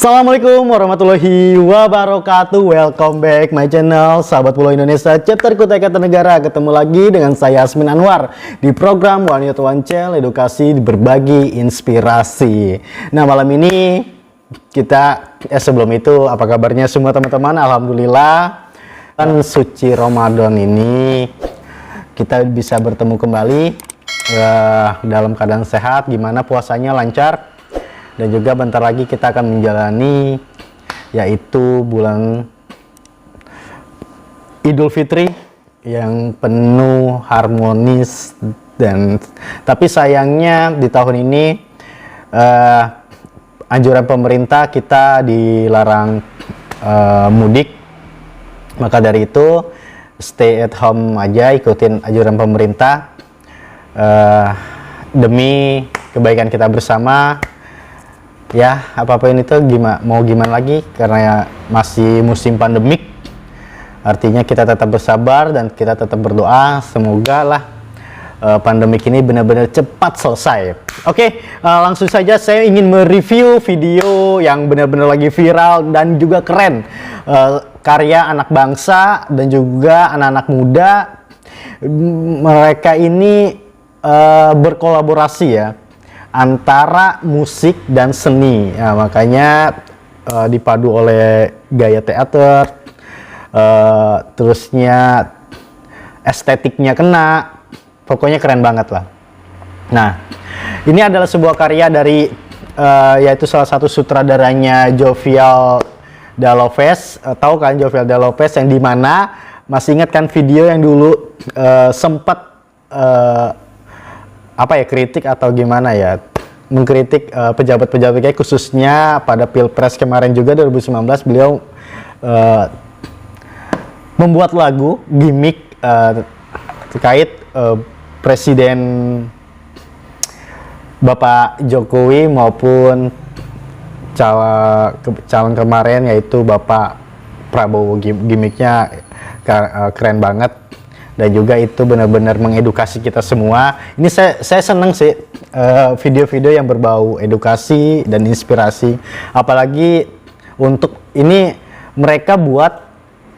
Assalamualaikum warahmatullahi wabarakatuh. Welcome back my channel sahabat Pulau Indonesia, chapter Kutai Kartanegara. Ketemu lagi dengan saya Asmin Anwar di program One Youth One Channel, edukasi berbagi inspirasi. Nah, malam ini kita sebelum itu apa kabarnya semua teman-teman? Alhamdulillah, kan suci Ramadan ini kita bisa bertemu kembali dalam keadaan sehat. Gimana puasanya, lancar? Dan juga bentar lagi kita akan menjalani yaitu bulan Idul Fitri yang penuh harmonis, dan tapi sayangnya di tahun ini anjuran pemerintah kita dilarang mudik. Maka dari itu stay at home aja, ikutin anjuran pemerintah demi kebaikan kita bersama. Ya, apapun itu mau gimana lagi, karena masih musim pandemik. Artinya kita tetap bersabar dan kita tetap berdoa semoga lah pandemik ini benar-benar cepat selesai. Oke, langsung saja saya ingin mereview video yang benar-benar lagi viral dan juga keren, karya anak bangsa dan juga anak-anak muda. Mereka ini berkolaborasi ya antara musik dan seni, ya, makanya dipadu oleh gaya teater, terusnya estetiknya kena, pokoknya keren banget lah. Nah, ini adalah sebuah karya dari yaitu salah satu sutradaranya Jovial Dalovez. Tahu kan Jovial Dalovez, yang dimana masih ingat kan video yang dulu sempat kritik atau gimana ya, mengkritik pejabat-pejabatnya, khususnya pada Pilpres kemarin juga 2019 beliau membuat lagu gimmick terkait Presiden Bapak Jokowi maupun calon kemarin yaitu Bapak Prabowo. Gimmicknya keren banget. Dan juga itu benar-benar mengedukasi kita semua. Ini saya senang sih video-video yang berbau edukasi dan inspirasi. Apalagi untuk ini mereka buat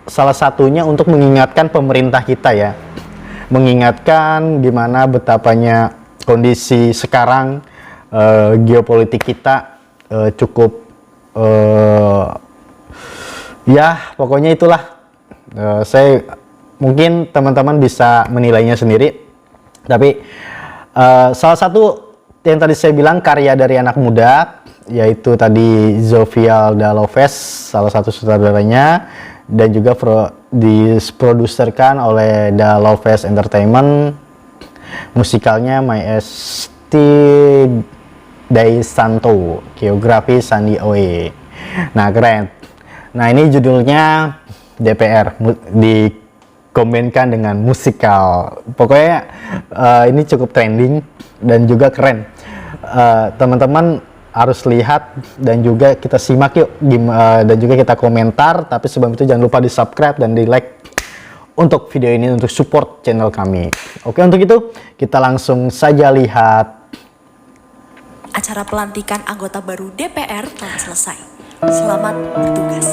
salah satunya untuk mengingatkan pemerintah kita ya. Mengingatkan gimana betapanya kondisi sekarang, geopolitik kita cukup ya pokoknya itulah. Mungkin teman-teman bisa menilainya sendiri. Tapi salah satu yang tadi saya bilang karya dari anak muda, yaitu tadi Jovial Dalovez, salah satu sutradaranya, dan juga diproduserkan oleh Dalovez Entertainment. Musikalnya Maesti Dai Santo, koreografi Sandi Oe. Nah, keren. Nah, ini judulnya DPR, dikombinkan dengan musikal. Pokoknya ini cukup trending dan juga keren. Teman-teman harus lihat dan juga kita simak yuk, dan juga kita komentar. Tapi sebelum itu jangan lupa di subscribe dan di like untuk video ini untuk support channel kami. Oke, untuk itu kita langsung saja lihat. Acara pelantikan anggota baru DPR telah selesai. Selamat bertugas.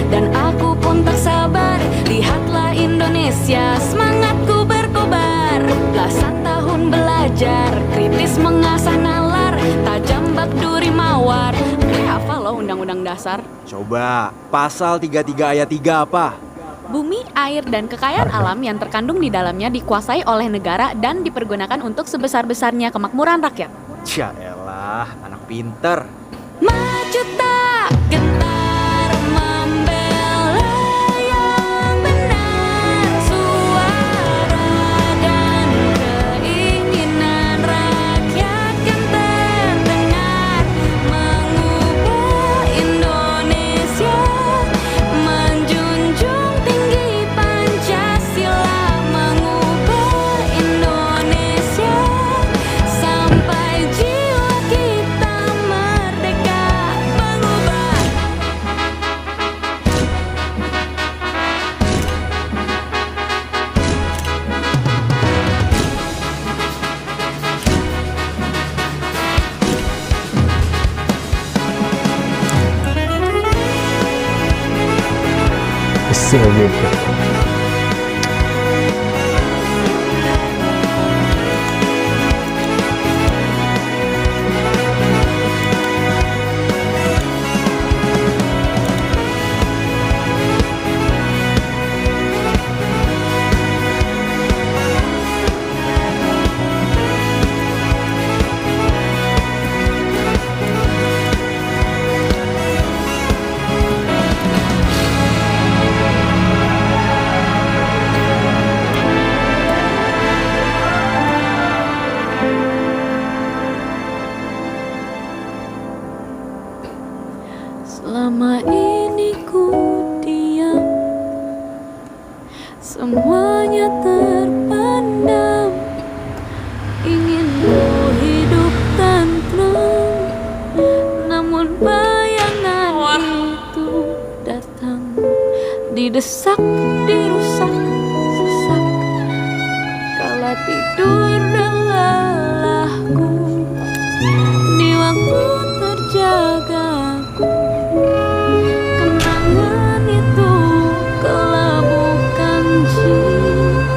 Dan aku pun tak sabar, lihatlah Indonesia, semangatku berkobar. Belasan tahun belajar, kritis mengasah nalar, tajam bak duri mawar. Hafal loh undang-undang dasar. Coba, pasal 33 ayat 3 apa? Bumi, air, dan kekayaan alam yang terkandung di dalamnya dikuasai oleh negara dan dipergunakan untuk sebesar-besarnya kemakmuran rakyat. Ya elah, anak pinter. Maju tak gentar membela yang benar, suara dan keinginan rakyat kan terdengar, mengubah Indonesia, menjunjung tinggi Pancasila, mengubah Indonesia sampai jiwa kita merdeka. Asik gitu. Selama ini ku diam, semuanya terpendam. Ingin ku hidup tenteram, namun bayangan itu datang. Didesak, dirusak, sesak. Kala tidur dan lelahku, di waktu terjagaku, kenangan itu kelabukan jiwaku.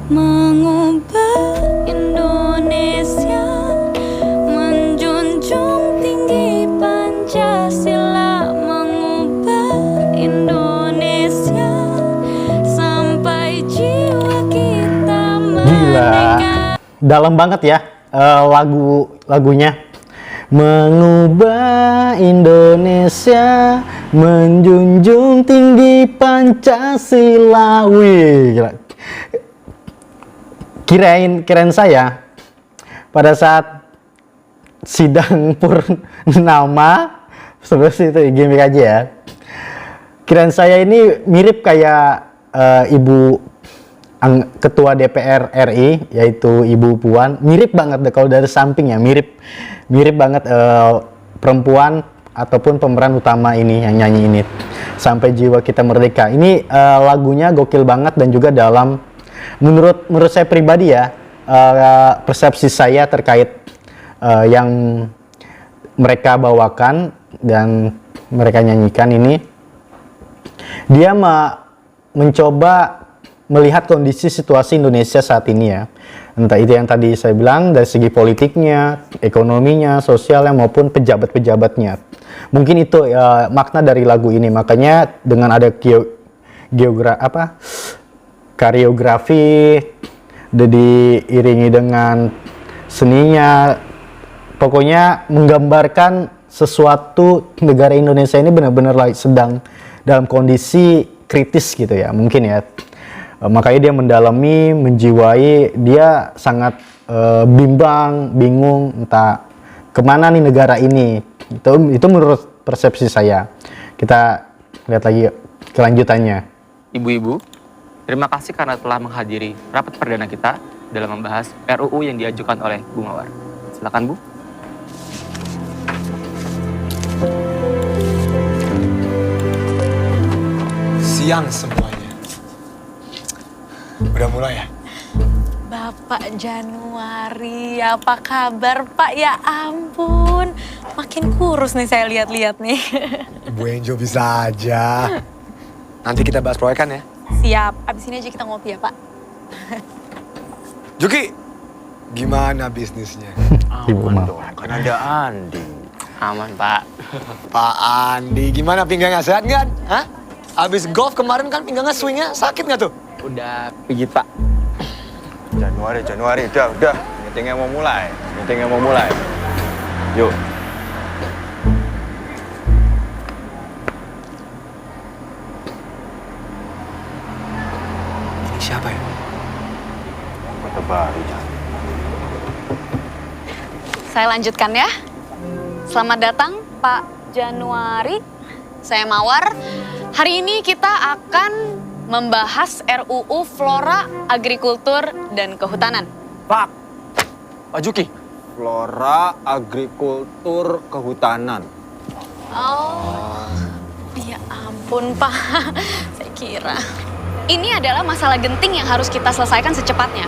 Mengubah Indonesia, menjunjung tinggi Pancasila. Mengubah Indonesia sampai jiwa kita merdeka. Dalam banget ya lagunya. Mengubah Indonesia, menjunjung tinggi Pancasila. Wih, gila. Kirain saya pada saat sidang purnama seperti itu, gimmick aja ya. Kirain saya ini mirip kayak ibu ketua DPR RI, yaitu Ibu Puan. Mirip banget deh kalau dari samping ya, mirip banget perempuan ataupun pemeran utama ini yang nyanyi ini, Sampai Jiwa Kita Merdeka. Ini lagunya gokil banget, dan juga dalam menurut saya pribadi ya, persepsi saya terkait yang mereka bawakan dan mereka nyanyikan ini, dia mencoba melihat kondisi situasi Indonesia saat ini ya. Entah itu yang tadi saya bilang dari segi politiknya, ekonominya, sosialnya, maupun pejabat-pejabatnya. Mungkin itu makna dari lagu ini. Makanya dengan ada koreografi, diiringi dengan seninya, pokoknya menggambarkan sesuatu negara Indonesia ini benar-benar sedang dalam kondisi kritis gitu ya, mungkin ya. Makanya dia mendalami, menjiwai, dia sangat bingung entah kemana nih negara ini. Itu menurut persepsi saya. Kita lihat lagi kelanjutannya. Ibu-ibu, terima kasih karena telah menghadiri rapat perdana kita dalam membahas RUU yang diajukan oleh Bu Mawar. Silakan Bu. Siang semuanya. Udah mulai ya? Bapak Januari, apa kabar Pak? Ya ampun, makin kurus nih saya lihat-lihat nih. Ibu Enjo bisa aja. Nanti kita bahas proyek kan ya? Siap, abis ini aja kita ngopi ya Pak. Juki, gimana bisnisnya? Ibu Aman Mawar. dong, kan ada Andi. Aman Pak. Pak Andi, gimana pinggangnya, sehat nggak? Hah? Abis golf kemarin kan pinggangnya swingnya sakit nggak tuh? Udah pijit Pak. Januari, udah. Meetingnya mau mulai. Yuk. Ini siapa ya? Kota baru, Jan. Saya lanjutkan ya. Selamat datang Pak Januari. Saya Mawar. Hari ini kita akan membahas RUU Flora, Agrikultur, dan Kehutanan. Pak Juki. Flora, agrikultur, kehutanan. Oh, ya ampun Pak. Saya kira. Ini adalah masalah genting yang harus kita selesaikan secepatnya.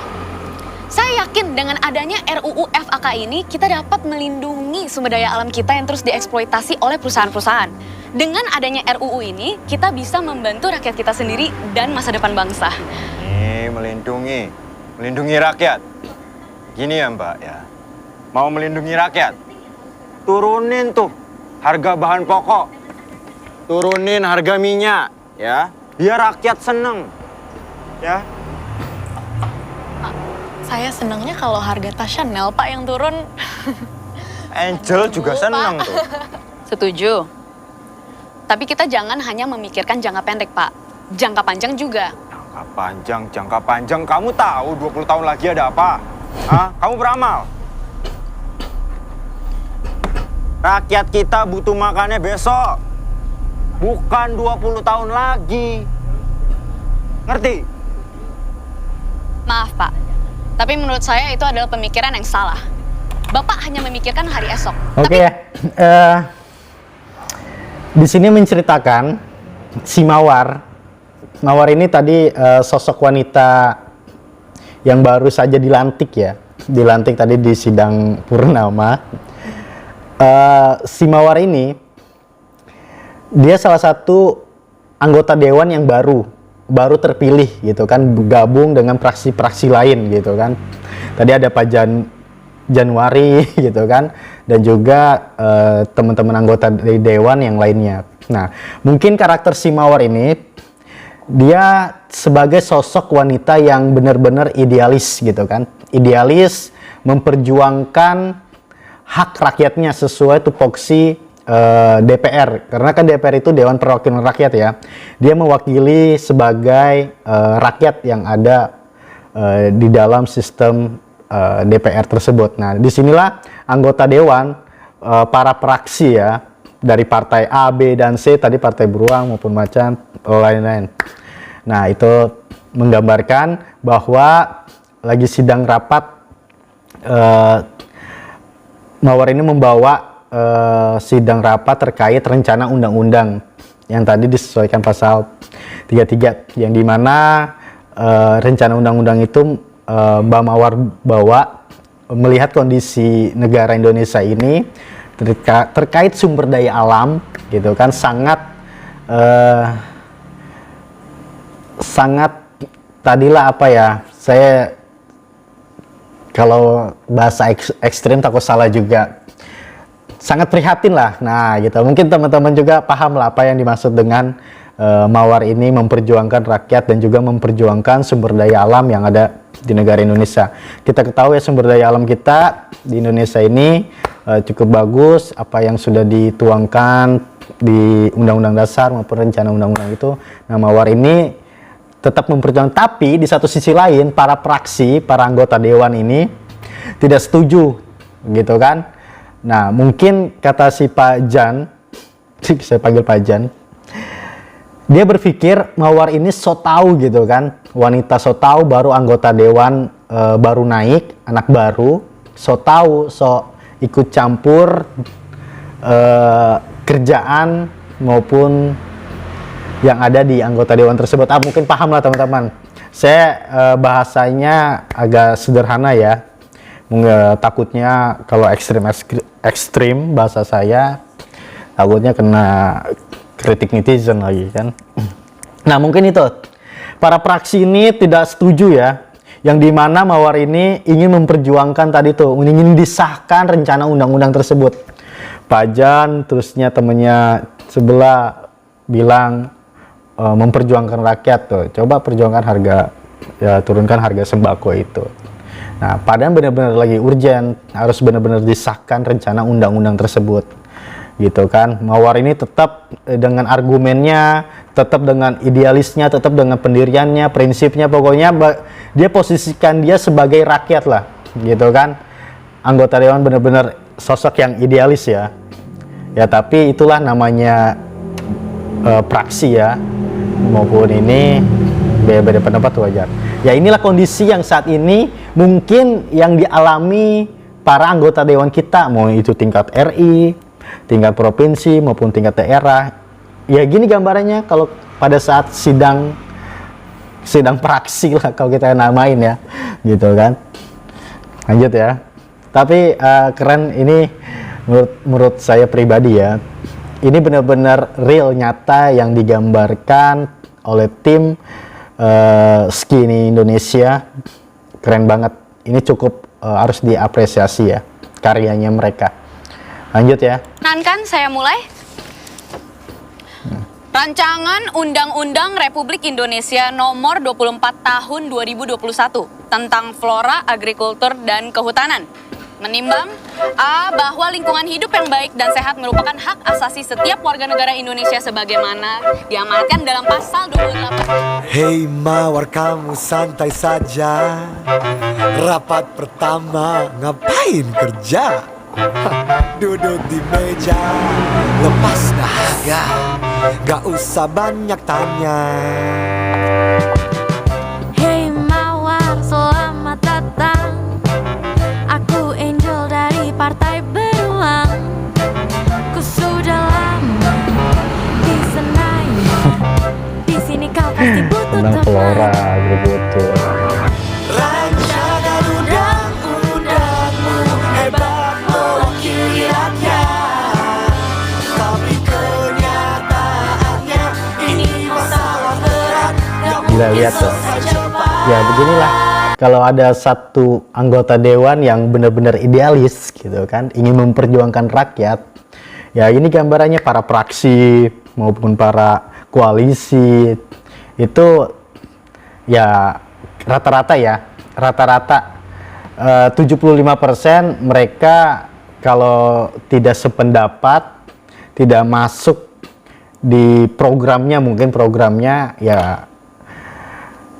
Saya yakin dengan adanya RUU FAK ini, kita dapat melindungi sumber daya alam kita yang terus dieksploitasi oleh perusahaan-perusahaan. Dengan adanya RUU ini, kita bisa membantu rakyat kita sendiri dan masa depan bangsa. Ini melindungi rakyat. Gini ya Mbak ya, mau melindungi rakyat, turunin tuh harga bahan pokok, turunin harga minyak, ya, biar rakyat seneng, ya. Saya senangnya kalau harga tas Chanel, Pak, yang turun. Angel juga Pak. seneng tuh. Setuju. Tapi kita jangan hanya memikirkan jangka pendek, Pak. Jangka panjang juga. Jangka panjang, kamu tahu 20 tahun lagi ada apa? Hah? Kamu beramal? Rakyat kita butuh makannya besok, bukan 20 tahun lagi. Ngerti? Maaf, Pak. Tapi menurut saya itu adalah pemikiran yang salah. Bapak hanya memikirkan hari esok. Oke ya. Di sini menceritakan si Mawar. Mawar ini tadi sosok wanita yang baru saja dilantik ya. Dilantik tadi di sidang purnama. Si Mawar ini dia salah satu anggota dewan yang baru terpilih gitu kan, gabung dengan praksi-praksi lain gitu kan. Tadi ada Pak Januari gitu kan, dan juga teman-teman anggota dari dewan yang lainnya. Nah, mungkin karakter si Mawar ini dia sebagai sosok wanita yang benar-benar idealis gitu kan. Idealis, memperjuangkan hak rakyatnya sesuai tupoksi DPR, karena kan DPR itu Dewan Perwakilan Rakyat ya. Dia mewakili sebagai rakyat yang ada di dalam sistem DPR tersebut. Nah, disinilah anggota Dewan, para praksi ya, dari partai A, B, dan C, tadi partai beruang maupun macan, lain-lain. Nah, itu menggambarkan bahwa lagi sidang rapat, Mawar ini membawa sidang rapat terkait rencana undang-undang yang tadi disesuaikan pasal 33, yang dimana rencana undang-undang itu Mbak Mawar bawa melihat kondisi negara Indonesia ini terkait sumber daya alam gitu kan, sangat tadilah apa ya, saya kalau bahasa ekstrim takut salah juga, sangat prihatin lah. Nah gitu, mungkin teman-teman juga paham lah apa yang dimaksud dengan Mawar ini memperjuangkan rakyat dan juga memperjuangkan sumber daya alam yang ada di negara Indonesia. Kita ketahui ya, sumber daya alam kita di Indonesia ini cukup bagus, apa yang sudah dituangkan di Undang-Undang Dasar maupun rencana undang-undang itu. Nah, Mawar ini tetap memperjuangkan, tapi di satu sisi lain para praksi, para anggota dewan ini tidak setuju gitu kan. Nah, mungkin kata si Pak Jan, saya panggil Pak Jan, dia berpikir Mawar ini so tahu gitu kan, wanita so tahu, baru anggota dewan, baru naik, anak baru, so tahu, so ikut campur kerjaan maupun yang ada di anggota dewan tersebut. Mungkin paham lah teman-teman. Saya bahasanya agak sederhana ya. Takutnya kalau ekstrim bahasa saya, takutnya kena kritik netizen lagi kan. Nah, mungkin itu para praksi ini tidak setuju ya, yang dimana Mawar ini ingin memperjuangkan tadi tuh, ingin disahkan rencana undang-undang tersebut. Pak Jan terusnya temennya sebelah bilang memperjuangkan rakyat tuh, coba perjuangkan harga ya, turunkan harga sembako itu. Nah, padahal benar-benar lagi urgent, harus benar-benar disahkan rencana undang-undang tersebut gitu kan. Mawar ini tetap dengan argumennya, tetap dengan idealisnya, tetap dengan pendiriannya, prinsipnya, pokoknya dia posisikan dia sebagai rakyat lah gitu kan. Anggota dewan benar-benar sosok yang idealis ya. Ya, tapi itulah namanya praksi ya, maupun ini beda-beda pendapat wajar. Ya, inilah kondisi yang saat ini mungkin yang dialami para anggota dewan kita, mau itu tingkat RI, tingkat provinsi maupun tingkat daerah. Ya gini gambarannya kalau pada saat sidang praksi lah kalau kita namain ya, gitu kan. Lanjut ya. Tapi keren ini menurut saya pribadi ya. Ini benar-benar real nyata yang digambarkan oleh tim ski ini Indonesia. Keren banget. Ini cukup harus diapresiasi ya karyanya mereka. Lanjut ya. Kan saya mulai. Rancangan Undang-Undang Republik Indonesia Nomor 24 Tahun 2021 tentang Flora, Agrikultur, dan Kehutanan menimbang A. Bahwa lingkungan hidup yang baik dan sehat merupakan hak asasi setiap warga negara Indonesia sebagaimana diamanatkan dalam pasal 28. Hei Mawar, kamu santai saja. Rapat pertama ngapain kerja? Duduk di meja, lepas dahaga, gak usah banyak tanya. Hey Mawar, selamat datang. Aku Angel dari Partai Beruang. Ku sudah lama di Senayan. Di sini kau pasti butuh Tentang teman. Flora, Agrikultur. Rancangan undang-undangmu hebat mewakili rakyat, tapi kenyataannya ini masalah berat. Gila, lihat tuh. Ya beginilah. Kalau ada satu anggota dewan yang benar-benar idealis gitu kan, ingin memperjuangkan rakyat, ya ini gambarannya para praksi maupun para koalisi itu ya rata-rata 75% mereka kalau tidak sependapat, tidak masuk di programnya, mungkin programnya ya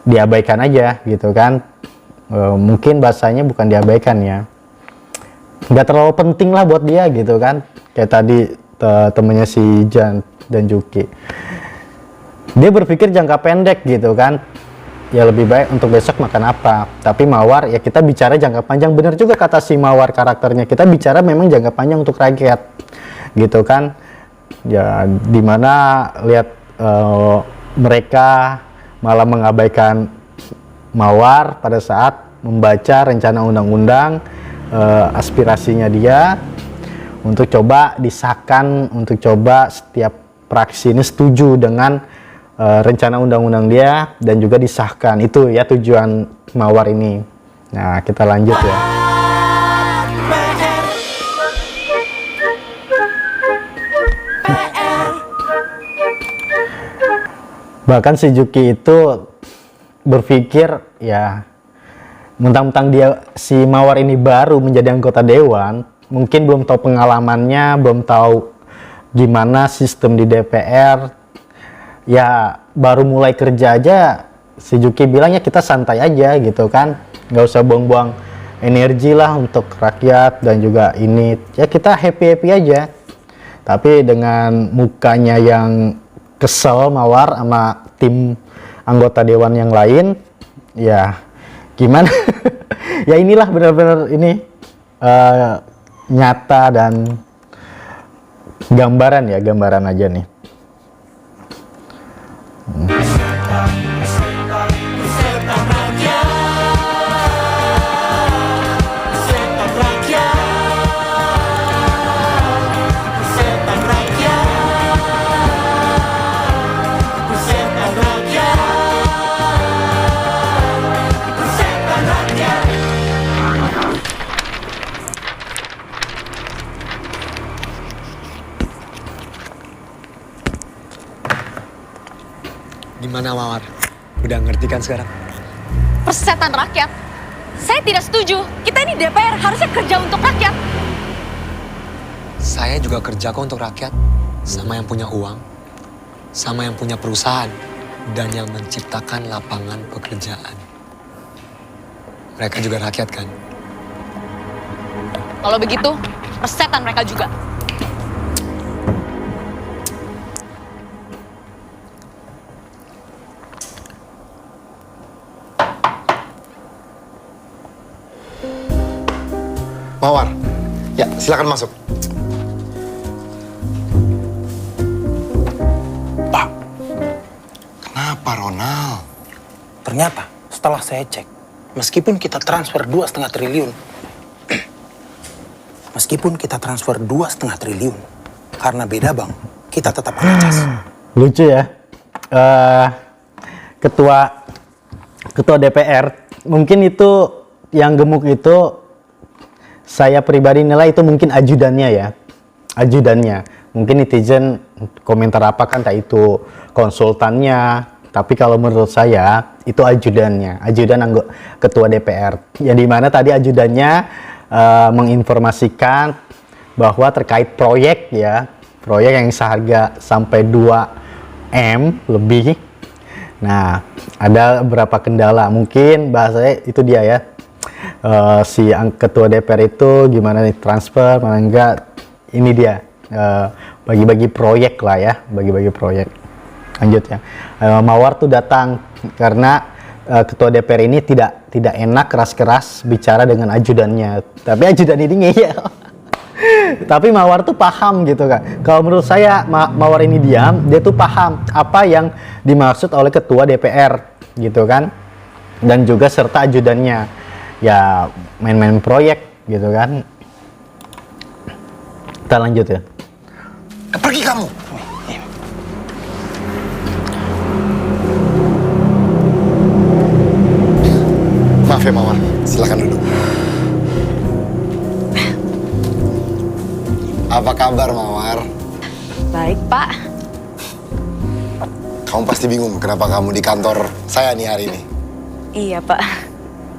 diabaikan aja gitu kan. Mungkin bahasanya bukan diabaikan ya, nggak terlalu penting lah buat dia gitu kan. Kayak tadi temennya si Jan dan Juki, dia berpikir jangka pendek gitu kan, ya lebih baik untuk besok makan apa. Tapi Mawar ya kita bicara jangka panjang, bener juga kata si Mawar karakternya, kita bicara memang jangka panjang untuk rakyat gitu kan. Ya dimana lihat mereka malah mengabaikan Mawar pada saat membaca rencana undang-undang, aspirasinya dia untuk coba disahkan, untuk coba setiap praksi ini setuju dengan rencana undang-undang dia dan juga disahkan. Itu ya tujuan Mawar ini. Nah, kita lanjut ya. Bahkan si Juki itu berpikir ya mentang-mentang dia si Mawar ini baru menjadi anggota dewan, mungkin belum tahu pengalamannya, belum tahu gimana sistem di DPR. Ya baru mulai kerja aja si Juki bilang ya kita santai aja gitu kan, nggak usah buang-buang energi lah untuk rakyat dan juga ini ya kita happy aja. Tapi dengan mukanya yang kesel Mawar sama tim anggota dewan yang lain, ya gimana? Ya inilah benar-benar ini nyata dan gambaran ya, gambaran aja nih. Gimana Mawar? Udah ngerti kan sekarang? Persetan rakyat. Saya tidak setuju. Kita ini DPR harusnya kerja untuk rakyat. Saya juga kerja kok untuk rakyat. Sama yang punya uang, sama yang punya perusahaan, dan yang menciptakan lapangan pekerjaan. Mereka juga rakyat kan? Kalau begitu, persetan mereka juga. Mawar, ya silakan masuk. Pak, Kenapa Ronald? ternyata setelah saya cek, meskipun kita transfer 2,5 triliun, Meskipun kita transfer 2,5 triliun, karena beda bank, kita tetap kena cas. Lucu ya. Ketua DPR, mungkin itu yang gemuk itu, saya pribadi nilai itu mungkin ajudannya ya. Ajudannya. Mungkin netizen komentar apa kan, tak itu konsultannya. Tapi kalau menurut saya, itu ajudannya. Ajudan ketua DPR. Yang dimana tadi ajudannya menginformasikan bahwa terkait proyek ya. Proyek yang seharga sampai 2M lebih. Nah, ada beberapa kendala. Mungkin bahasanya itu dia ya. Si ketua DPR itu gimana nih transfer, mana enggak. Ini dia. Bagi-bagi proyek lah ya. Bagi-bagi proyek. Lanjut ya. Mawar tuh datang karena ketua DPR ini tidak enak keras-keras bicara dengan ajudannya. Tapi ajudan ini ngeyel. Tapi Mawar tuh paham gitu kan. Kalau menurut saya Mawar ini diam, dia tuh paham apa yang dimaksud oleh ketua DPR gitu kan. Dan juga serta ajudannya. Ya main-main proyek gitu kan. Kita lanjut ya. Pergi kamu. Maaf ya Mawar, silakan duduk. Apa kabar Mawar? Baik, Pak. Kamu pasti bingung kenapa kamu di kantor saya nih hari ini. Iya, Pak.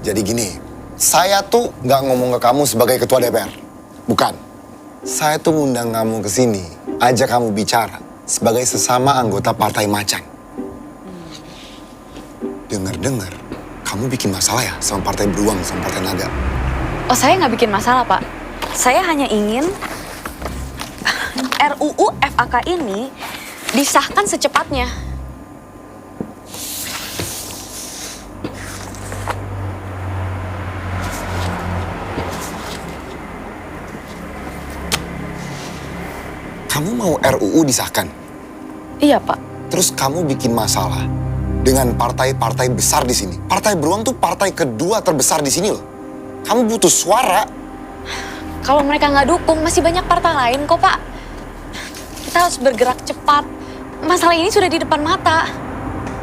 Jadi gini, saya tuh nggak ngomong ke kamu sebagai ketua DPR. Bukan. Saya tuh ngundang kamu ke sini, ajak kamu bicara sebagai sesama anggota Partai Macan. Dengar-dengar, kamu bikin masalah ya sama Partai Beruang, sama Partai Naga. Oh, saya nggak bikin masalah, Pak. Saya hanya ingin RUU FAK ini disahkan secepatnya. Kamu mau RUU disahkan? Iya, Pak. Terus kamu bikin masalah dengan partai-partai besar di sini. Partai Beruang tuh partai kedua terbesar di sini loh. Kamu butuh suara. Kalau mereka nggak dukung, masih banyak partai lain kok, Pak. Kita harus bergerak cepat. Masalah ini sudah di depan mata.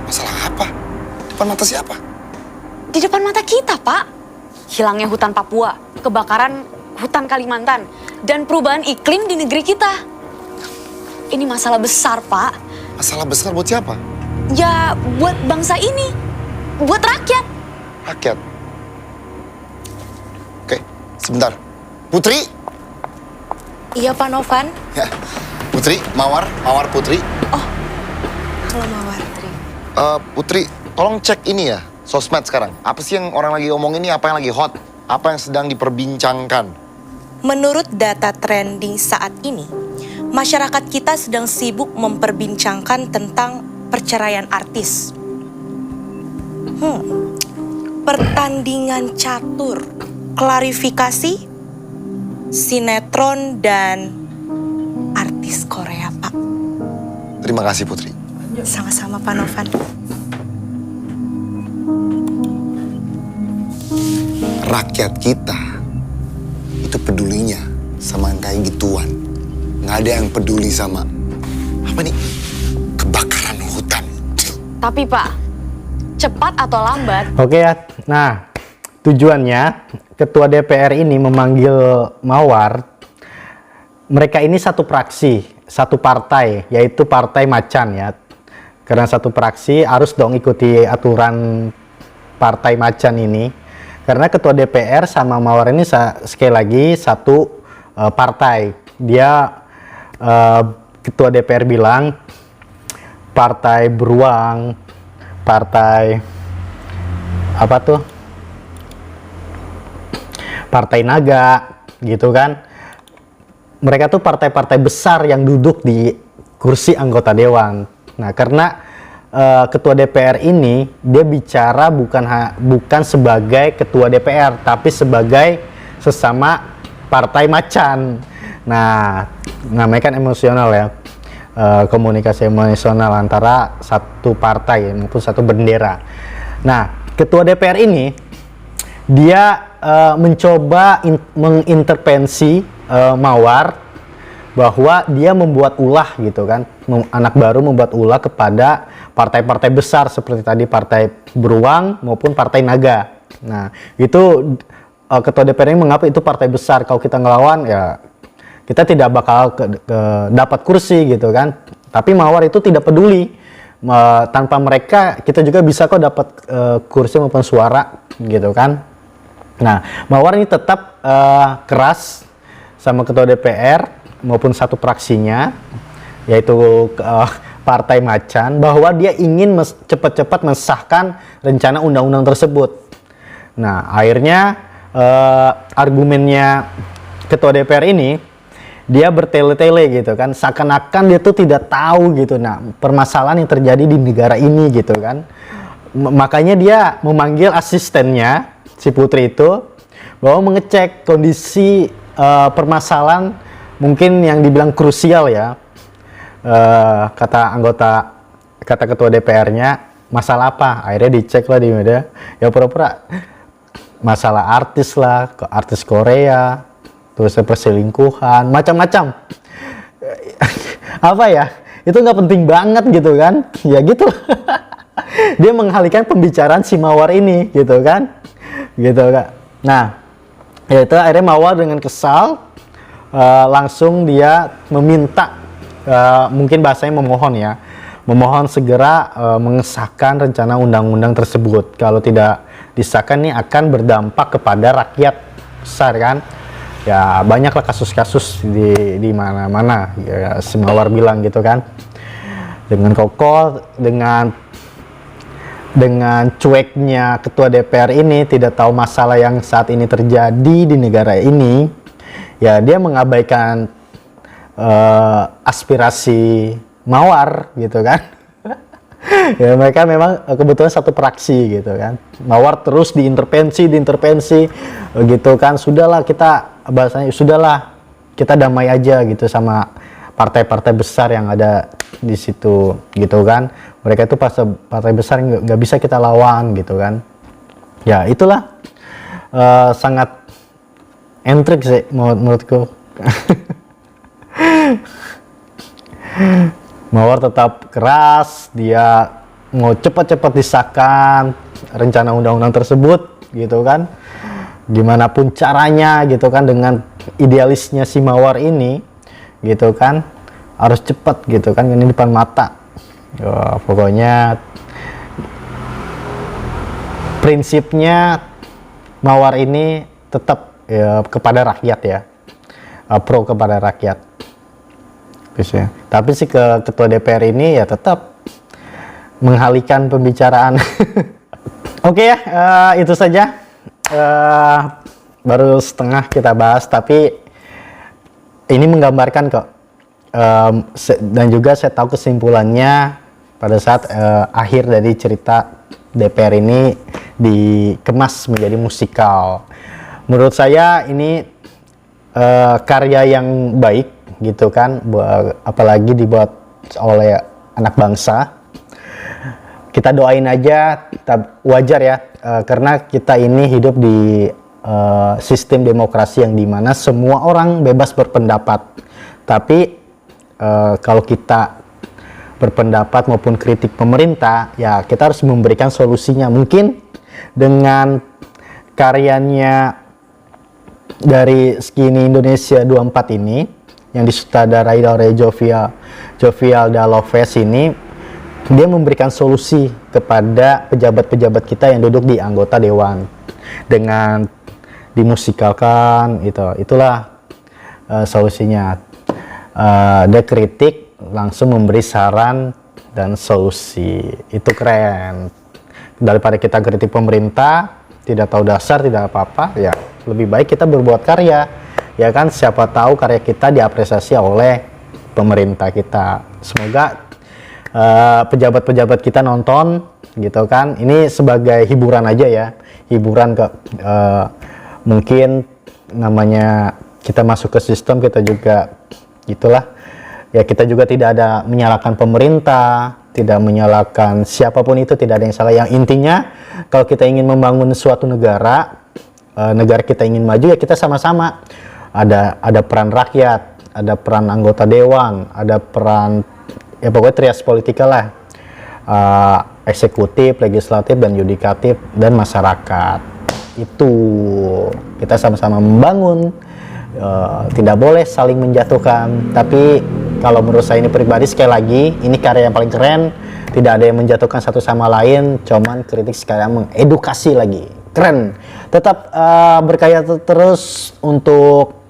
Masalah apa? Depan mata siapa? Di depan mata kita, Pak. Hilangnya hutan Papua, kebakaran hutan Kalimantan, dan perubahan iklim di negeri kita. Ini masalah besar, Pak. Masalah besar buat siapa? Ya, buat bangsa ini. Buat rakyat. Rakyat. Oke, sebentar. Putri? Iya, Pak Novan. Ya, Putri, Mawar Putri. Halo Mawar. Putri, tolong cek ini ya, sosmed sekarang. Apa sih yang orang lagi omongin ini, apa yang lagi hot? Apa yang sedang diperbincangkan? Menurut data trending saat ini, masyarakat kita sedang sibuk memperbincangkan tentang perceraian artis. Pertandingan catur, klarifikasi, sinetron, dan artis Korea, Pak. Terima kasih, Putri. Sama-sama, Pak Novan. Rakyat kita itu pedulinya sama yang kayak gituan. Nggak ada yang peduli sama, apa nih, kebakaran hutan. Tapi, Pak, cepat atau lambat, Oke ya, nah tujuannya ketua DPR ini memanggil Mawar, mereka ini satu praksi, satu partai, yaitu Partai Macan ya. Karena satu praksi harus dong ikuti aturan Partai Macan ini. Karena ketua DPR sama Mawar ini sekali lagi satu partai. Dia ketua DPR bilang Partai Beruang, Partai apa tuh? Partai Naga gitu kan. Mereka tuh partai-partai besar yang duduk di kursi anggota dewan. Nah, karena ketua DPR ini dia bicara bukan sebagai ketua DPR, tapi sebagai sesama Partai Macan. Nah, namanya kan emosional ya, komunikasi emosional antara satu partai maupun satu bendera. Nah, ketua DPR ini dia mencoba mengintervensi Mawar bahwa dia membuat ulah gitu kan, anak baru membuat ulah kepada partai-partai besar seperti tadi Partai Beruang maupun Partai Naga. Nah itu ketua DPR ini menganggap itu partai besar, kalau kita ngelawan ya kita tidak bakal dapat kursi gitu kan. Tapi Mawar itu tidak peduli, tanpa mereka kita juga bisa kok dapat kursi maupun suara gitu kan. Nah Mawar ini tetap keras sama ketua DPR maupun satu fraksinya, yaitu Partai Macan, bahwa dia ingin cepat-cepat mensahkan rencana undang-undang tersebut. Nah akhirnya argumennya ketua DPR ini, dia bertele-tele gitu kan, seakan-akan dia tuh tidak tahu gitu permasalahan yang terjadi di negara ini gitu kan. Makanya dia memanggil asistennya si Putri itu bahwa mengecek kondisi permasalahan mungkin yang dibilang krusial ya, kata ketua DPR-nya, masalah apa? Akhirnya dicek lah di media, ya pura-pura masalah artis lah, artis Korea, terus perselingkuhan, macam-macam. Apa ya? Itu nggak penting banget gitu kan? Ya gitu. Dia mengalihkan pembicaraan si Mawar ini gitu kan? Gitu kan? Nah, ya itu akhirnya Mawar dengan kesal langsung dia meminta, mungkin bahasanya memohon segera mengesahkan rencana undang-undang tersebut. Kalau tidak disahkan ini akan berdampak kepada rakyat besar kan. Ya banyaklah kasus-kasus di mana-mana ya, si Mawar bilang gitu kan. Dengan kokoh, dengan cueknya ketua DPR ini tidak tahu masalah yang saat ini terjadi di negara ini, ya dia mengabaikan aspirasi Mawar gitu kan. Ya mereka memang kebetulan satu fraksi gitu kan. Mawar terus diintervensi gitu kan. Sudahlah kita bahasanya, sudahlah kita damai aja gitu sama partai-partai besar yang ada di situ gitu kan. Mereka itu partai besar nggak bisa kita lawan gitu kan. Ya itulah sangat entrik sih menurutku. Mawar tetap keras, dia mau cepat-cepat disahkan rencana undang-undang tersebut gitu kan. Gimana pun caranya gitu kan, dengan idealisnya si Mawar ini gitu kan, harus cepat gitu kan, ini depan mata. Pokoknya prinsipnya Mawar ini tetap ya, kepada rakyat ya, pro kepada rakyat. Ya. Tapi si ketua DPR ini ya tetap mengalihkan pembicaraan. Oke ya, itu saja. Baru setengah kita bahas, tapi ini menggambarkan kok. Dan juga saya tahu kesimpulannya pada saat akhir dari cerita DPR ini dikemas menjadi musikal. Menurut saya ini karya yang baik gitu kan, apalagi dibuat oleh anak bangsa. Kita doain aja, wajar ya, karena kita ini hidup di sistem demokrasi yang dimana semua orang bebas berpendapat. Tapi kalau kita berpendapat maupun kritik pemerintah, ya kita harus memberikan solusinya. Mungkin dengan karyanya dari Skinny Indonesia 24 ini yang disutradarai oleh Jovial Daloves ini, dia memberikan solusi kepada pejabat-pejabat kita yang duduk di anggota dewan dengan dimusikalkan. Itulah solusinya. Dia kritik langsung memberi saran dan solusi. Itu keren. Daripada kita kritik pemerintah tidak tahu dasar, tidak apa-apa, ya lebih baik kita berbuat karya, ya kan. Siapa tahu karya kita diapresiasi oleh pemerintah kita. Semoga pejabat-pejabat kita nonton gitu kan. Ini sebagai hiburan aja ya, hiburan ke mungkin namanya kita masuk ke sistem, kita juga gitulah ya, kita juga tidak ada menyalahkan pemerintah, tidak menyalahkan siapapun, itu tidak ada yang salah. Yang intinya kalau kita ingin membangun suatu negara, negara kita ingin maju, ya kita sama-sama ada peran rakyat, ada peran anggota dewan, ada peran ya pokoknya trias politika lah, eksekutif, legislatif, dan yudikatif, dan masyarakat. Itu kita sama-sama membangun, tidak boleh saling menjatuhkan. Tapi kalau menurut saya ini pribadi, sekali lagi ini karya yang paling keren, tidak ada yang menjatuhkan satu sama lain, cuman kritik sekarang mengedukasi lagi, keren. Tetap berkarya terus untuk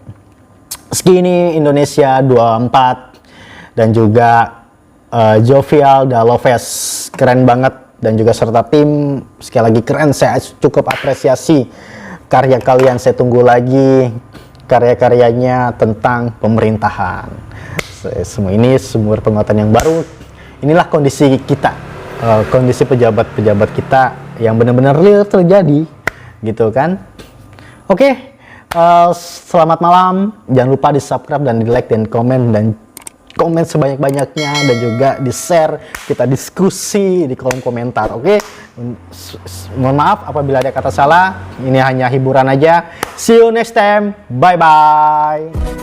Skinny Indonesia 24 dan juga Jovial Daloves, keren banget, dan juga serta tim sekali lagi keren. Saya cukup apresiasi karya kalian. Saya tunggu lagi karya-karyanya tentang pemerintahan. Semua ini sumber penguatan yang baru. Inilah kondisi kita, kondisi pejabat-pejabat kita yang benar-benar real terjadi, gitu kan? Oke, selamat malam. Jangan lupa di subscribe dan di like dan komen sebanyak-banyaknya, dan juga di share, kita diskusi di kolom komentar. Oke, mohon maaf apabila ada kata salah. Ini hanya hiburan aja. See you next time. Bye bye.